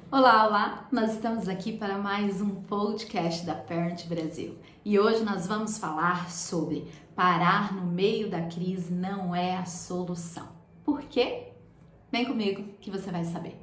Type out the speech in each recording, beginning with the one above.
Olá, olá! Nós estamos aqui para mais um podcast da Parent Brasil e hoje nós vamos falar sobre parar no meio da crise não é a solução. Por quê? Vem comigo que você vai saber.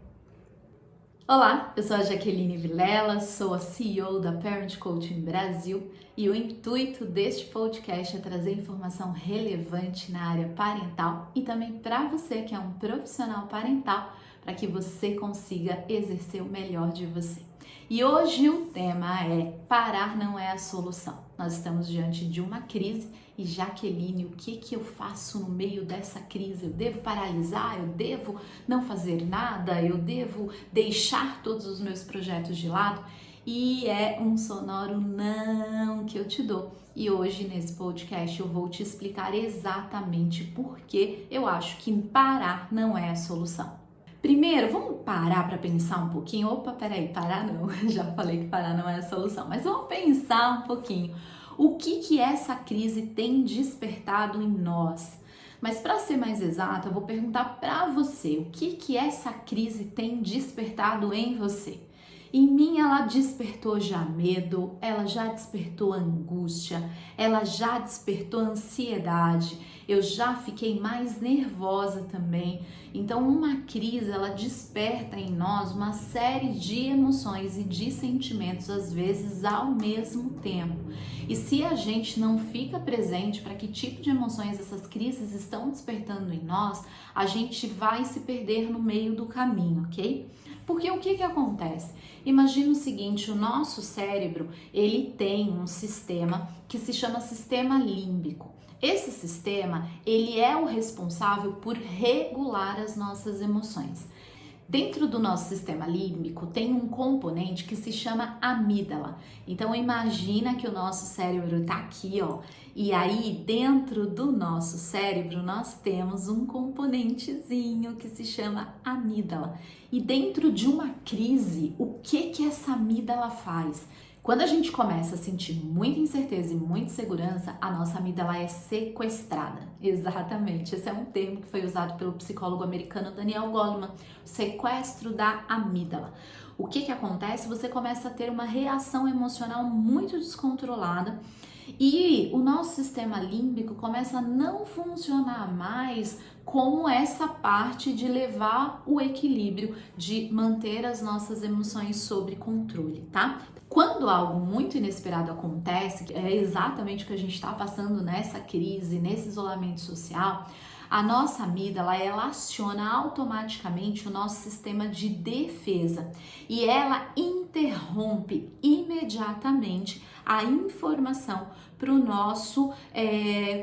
Olá, eu sou a Jaqueline Vilela, sou a CEO da Parent Coaching Brasil e o intuito deste podcast é trazer informação relevante na área parental e também para você que é um profissional parental, para que você consiga exercer o melhor de você. E hoje o tema é parar não é a solução. Nós estamos diante de uma crise e Jaqueline, o que eu faço no meio dessa crise? Eu devo paralisar? Eu devo não fazer nada? Eu devo deixar todos os meus projetos de lado? E é um sonoro não que eu te dou. E hoje nesse podcast eu vou te explicar exatamente por que eu acho que parar não é a solução. Primeiro, vamos parar para pensar um pouquinho. Opa, peraí, parar não. Já falei que parar não é a solução, mas vamos pensar um pouquinho. O que essa crise tem despertado em nós? Mas para ser mais exata, eu vou perguntar para você, o que essa crise tem despertado em você? Em mim ela despertou já medo, ela já despertou angústia, ela já despertou ansiedade, eu já fiquei mais nervosa também. Então uma crise ela desperta em nós uma série de emoções e de sentimentos às vezes ao mesmo tempo. E se a gente não fica presente para que tipo de emoções essas crises estão despertando em nós, a gente vai se perder no meio do caminho, ok? Porque o que acontece? Imagina o seguinte, o nosso cérebro, ele tem um sistema que se chama sistema límbico. Esse sistema, ele é o responsável por regular as nossas emoções. Dentro do nosso sistema límbico tem um componente que se chama amígdala. Então imagina que o nosso cérebro está aqui, ó, e aí dentro do nosso cérebro nós temos um componentezinho que se chama amígdala. E dentro de uma crise, o que essa amígdala faz? Quando a gente começa a sentir muita incerteza e muita insegurança, a nossa amígdala é sequestrada. Exatamente, esse é um termo que foi usado pelo psicólogo americano Daniel Goleman, o sequestro da amígdala. O que acontece? Você começa a ter uma reação emocional muito descontrolada e o nosso sistema límbico começa a não funcionar mais como essa parte de levar o equilíbrio, de manter as nossas emoções sob controle, tá? Quando algo muito inesperado acontece, que é exatamente o que a gente está passando nessa crise, nesse isolamento social, a nossa amígdala, ela aciona automaticamente o nosso sistema de defesa e ela interrompe imediatamente a informação para o nosso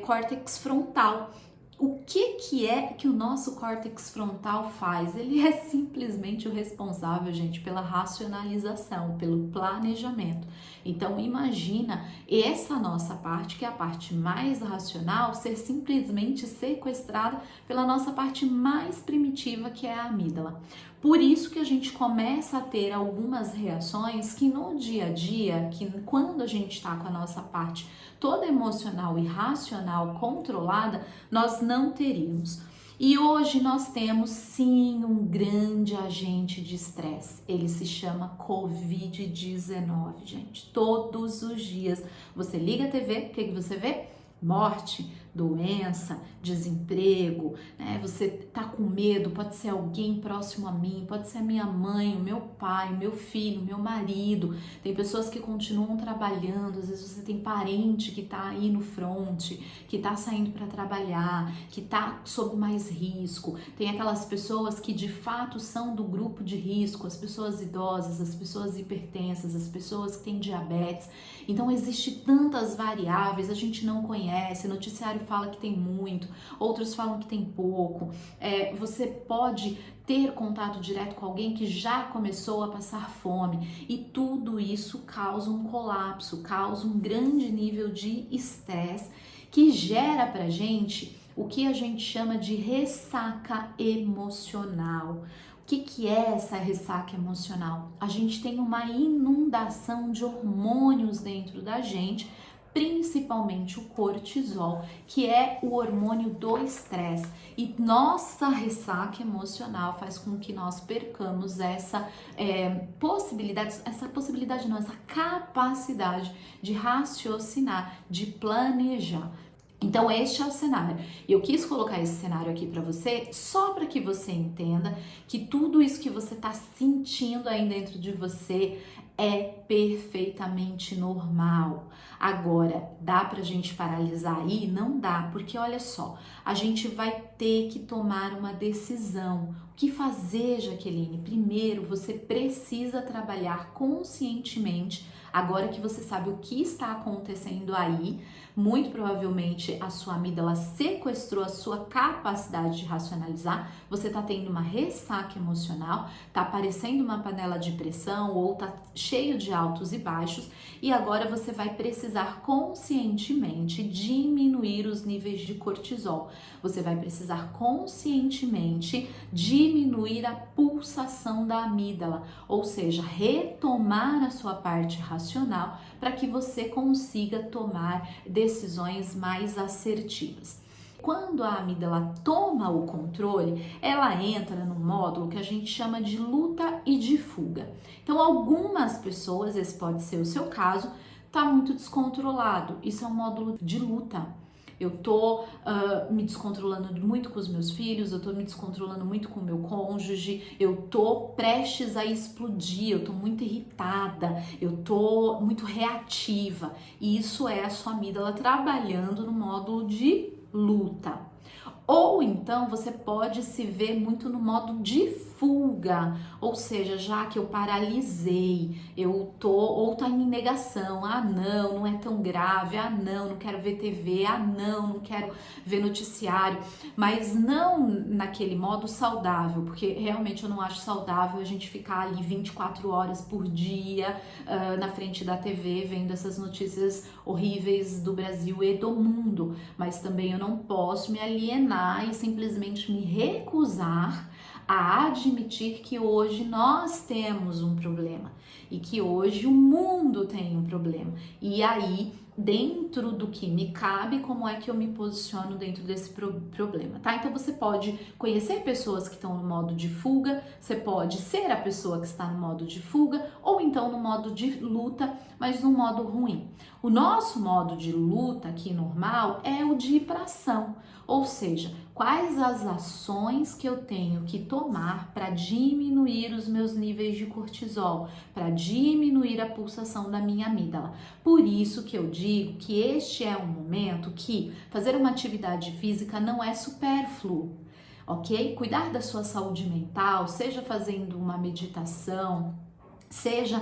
córtex frontal. O que é que o nosso córtex frontal faz? Ele é simplesmente o responsável, gente, pela racionalização, pelo planejamento. Então, imagina essa nossa parte, que é a parte mais racional, ser simplesmente sequestrada pela nossa parte mais primitiva, que é a amígdala. Por isso que a gente começa a ter algumas reações que no dia a dia, que quando a gente está com a nossa parte toda emocional e racional controlada, nós não teríamos. E hoje nós temos sim um grande agente de estresse. Ele se chama Covid-19, gente. Todos os dias você liga a TV, o que você vê? Morte, doença, desemprego, né? Você tá com medo, pode ser alguém próximo a mim, pode ser a minha mãe, o meu pai, o meu filho, o meu marido. Tem pessoas que continuam trabalhando, às vezes você tem parente que tá aí no front, que tá saindo para trabalhar, que tá sob mais risco. Tem aquelas pessoas que de fato são do grupo de risco, as pessoas idosas, as pessoas hipertensas, as pessoas que têm diabetes. Então existe tantas variáveis, a gente não conhece, noticiário fala que tem muito, outros falam que tem pouco. Você pode ter contato direto com alguém que já começou a passar fome e tudo isso causa um colapso, causa um grande nível de estresse que gera pra gente o que a gente chama de ressaca emocional. O que é essa ressaca emocional? A gente tem uma inundação de hormônios dentro da gente, principalmente o cortisol, que é o hormônio do estresse. E nossa ressaca emocional faz com que nós percamos essa possibilidade não, essa capacidade de raciocinar, de planejar. Então este é o cenário. Eu quis colocar esse cenário aqui para você só para que você entenda que tudo isso que você está sentindo aí dentro de você é perfeitamente normal. Agora, dá pra gente paralisar aí? Não dá, porque olha só, a gente vai ter que tomar uma decisão. O que fazer, Jaqueline? Primeiro, você precisa trabalhar conscientemente. Agora que você sabe o que está acontecendo aí, muito provavelmente a sua amígdala sequestrou a sua capacidade de racionalizar, você está tendo uma ressaca emocional, está parecendo uma panela de pressão ou está cheio de altos e baixos, e agora você vai precisar conscientemente diminuir os níveis de cortisol. Você vai precisar conscientemente diminuir a pulsação da amígdala, ou seja, retomar a sua parte racional para que você consiga tomar decisões mais assertivas. Quando a amígdala toma o controle, ela entra no módulo que a gente chama de luta e de fuga. Então, algumas pessoas, esse pode ser o seu caso, tá muito descontrolado. Isso é um módulo de luta. Eu tô me descontrolando muito com os meus filhos, eu tô me descontrolando muito com o meu cônjuge, eu tô prestes a explodir, eu tô muito irritada, eu tô muito reativa. E isso é a sua amígdala trabalhando no módulo de luta. Ou então você pode se ver muito no modo de fuga, ou seja, já que eu paralisei, eu tô ou tá em negação, não é tão grave, não quero ver TV, não quero ver noticiário, mas não naquele modo saudável, porque realmente eu não acho saudável a gente ficar ali 24 horas por dia na frente da TV vendo essas notícias horríveis do Brasil e do mundo, mas também eu não posso me alienar e simplesmente me recusar a admitir que hoje nós temos um problema e que hoje o mundo tem um problema. E aí, dentro do que me cabe, como é que eu me posiciono dentro desse problema, tá? Então você pode conhecer pessoas que estão no modo de fuga, você pode ser a pessoa que está no modo de fuga ou então no modo de luta, mas no modo ruim. O nosso modo de luta aqui normal é o de ir para ação, ou seja, quais as ações que eu tenho que tomar para diminuir os meus níveis de cortisol, para diminuir a pulsação da minha amígdala. Por isso que eu digo que este é um momento que fazer uma atividade física não é supérfluo, ok? Cuidar da sua saúde mental, seja fazendo uma meditação, seja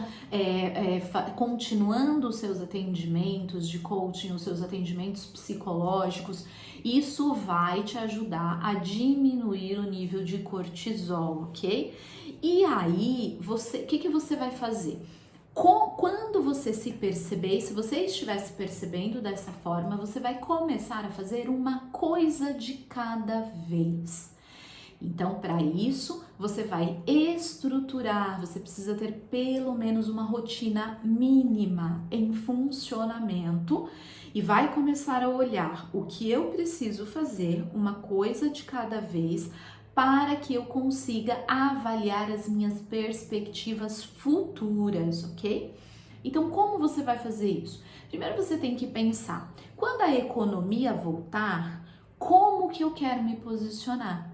continuando os seus atendimentos de coaching, os seus atendimentos psicológicos, isso vai te ajudar a diminuir o nível de cortisol, ok? E aí, o que você vai fazer? Quando você se perceber, se você estiver se percebendo dessa forma, você vai começar a fazer uma coisa de cada vez. Então, para isso, você vai estruturar, você precisa ter pelo menos uma rotina mínima em funcionamento e vai começar a olhar o que eu preciso fazer, uma coisa de cada vez, para que eu consiga avaliar as minhas perspectivas futuras, ok? Então, como você vai fazer isso? Primeiro você tem que pensar, quando a economia voltar, como que eu quero me posicionar?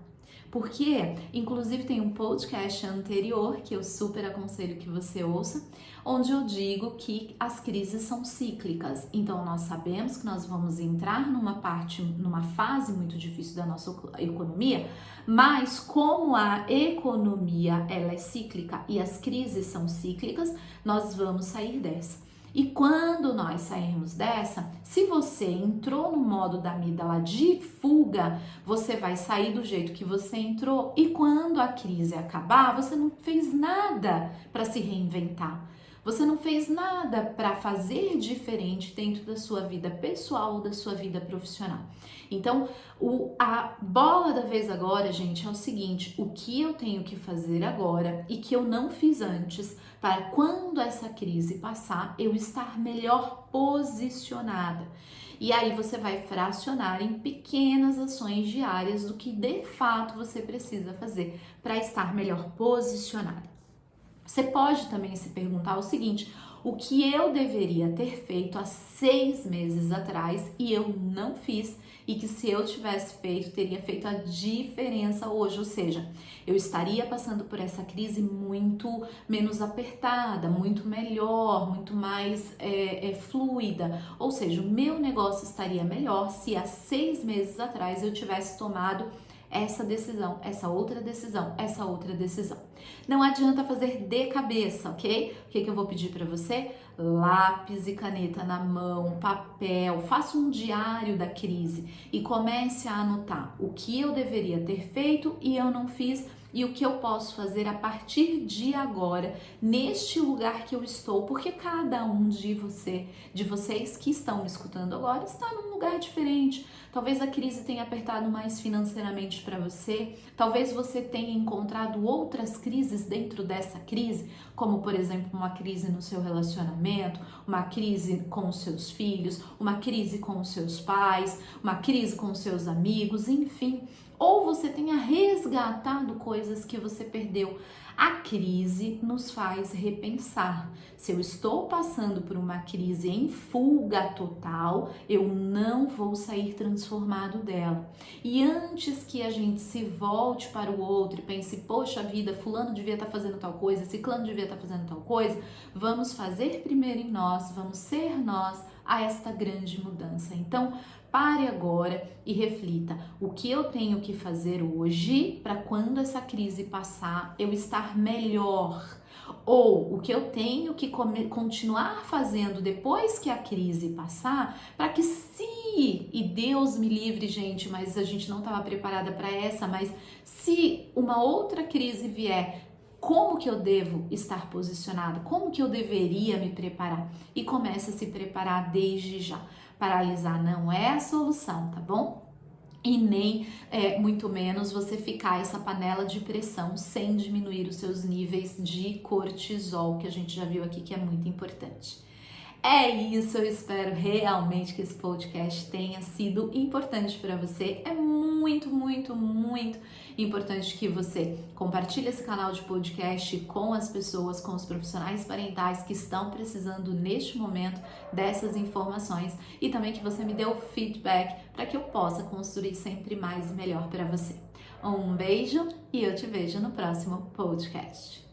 Porque, inclusive, tem um podcast anterior que eu super aconselho que você ouça, onde eu digo que as crises são cíclicas. Então, nós sabemos que nós vamos entrar numa fase muito difícil da nossa economia, mas como a economia ela é cíclica e as crises são cíclicas, nós vamos sair dessa. E quando nós sairmos dessa, se você entrou no modo da amígdala de fuga, você vai sair do jeito que você entrou e quando a crise acabar, você não fez nada para se reinventar. Você não fez nada para fazer diferente dentro da sua vida pessoal ou da sua vida profissional. Então, a bola da vez agora, gente, é o seguinte: o que eu tenho que fazer agora e que eu não fiz antes para quando essa crise passar, eu estar melhor posicionada. E aí você vai fracionar em pequenas ações diárias do que de fato você precisa fazer para estar melhor posicionada. Você pode também se perguntar o seguinte: o que eu deveria ter feito há 6 meses atrás e eu não fiz, e que se eu tivesse feito, teria feito a diferença hoje, ou seja, eu estaria passando por essa crise muito menos apertada, muito melhor, muito mais fluida, ou seja, o meu negócio estaria melhor se há 6 meses atrás eu tivesse tomado essa decisão, essa outra decisão, essa outra decisão. Não adianta fazer de cabeça, ok? O que eu vou pedir para você? Lápis e caneta na mão, papel, faça um diário da crise e comece a anotar o que eu deveria ter feito e eu não fiz, e o que eu posso fazer a partir de agora, neste lugar que eu estou, porque cada um de vocês que estão me escutando agora está num lugar diferente. Talvez a crise tenha apertado mais financeiramente para você, talvez você tenha encontrado outras crises dentro dessa crise, como por exemplo uma crise no seu relacionamento, uma crise com os seus filhos, uma crise com os seus pais, uma crise com os seus amigos, enfim. Ou você tenha resgatado coisas que você perdeu. A crise nos faz repensar. Se eu estou passando por uma crise em fuga total, eu não vou sair transformado dela. E antes que a gente se volte para o outro e pense, poxa vida, fulano devia estar fazendo tal coisa, ciclano devia estar fazendo tal coisa, vamos fazer primeiro em nós, vamos ser nós a esta grande mudança. Então, pare agora e reflita: o que eu tenho que fazer hoje para quando essa crise passar eu estar melhor? Ou o que eu tenho que continuar fazendo depois que a crise passar, para que e Deus me livre, gente, mas a gente não estava preparada para essa, mas se uma outra crise vier, como que eu devo estar posicionada? Como que eu deveria me preparar? E comece a se preparar desde já. Paralisar não é a solução, tá bom? E nem, muito menos, você ficar essa panela de pressão sem diminuir os seus níveis de cortisol, que a gente já viu aqui que é muito importante. É isso, eu espero realmente que esse podcast tenha sido importante para você. É muito, muito, muito importante que você compartilhe esse canal de podcast com as pessoas, com os profissionais parentais que estão precisando neste momento dessas informações, e também que você me dê o feedback para que eu possa construir sempre mais e melhor para você. Um beijo e eu te vejo no próximo podcast.